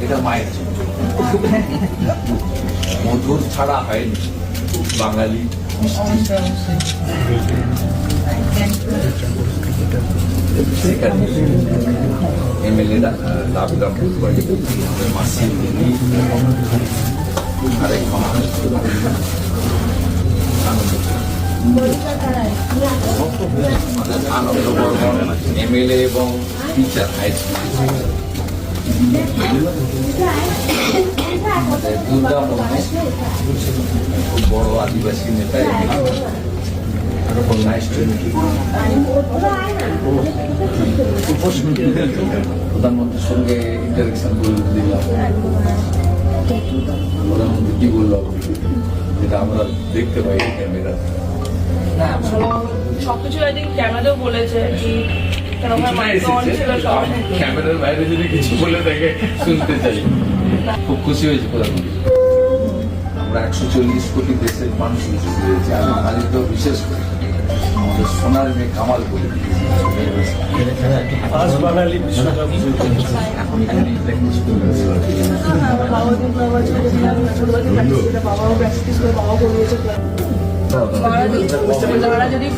এটা মায়ের মধুর ছাড়া হয়নি বাঙালি সেখানে এমএলএরা লাভরাম বুধবাড়ি মাসি আরেক আনন্দ বর্মন এমএলএ এবং টিচার হাই স্কুল দুর্গা মন্দির খুব বড় আদিবাসী নেতা প্রধানমন্ত্রীর সঙ্গে ইন্টারেকশন করে দিলাম। প্রধানমন্ত্রী কি বললো যেটা আমরা দেখতে পাই ক্যামেরা সবকিছু ক্যামেরাতেও বলেছে ক্যামেরার বাইরে যদি কিছু বলে থাকে শুনতে চাই। খুব খুশি হয়েছে প্রধানমন্ত্রী। আমরা 140 কোটি দেশের মানুষ খুশি হয়েছে আর বাঙালি তো বিশেষ করে আমাদের সোনার মেয়ে কামাল বলে এখন এখানে বাবাও যদি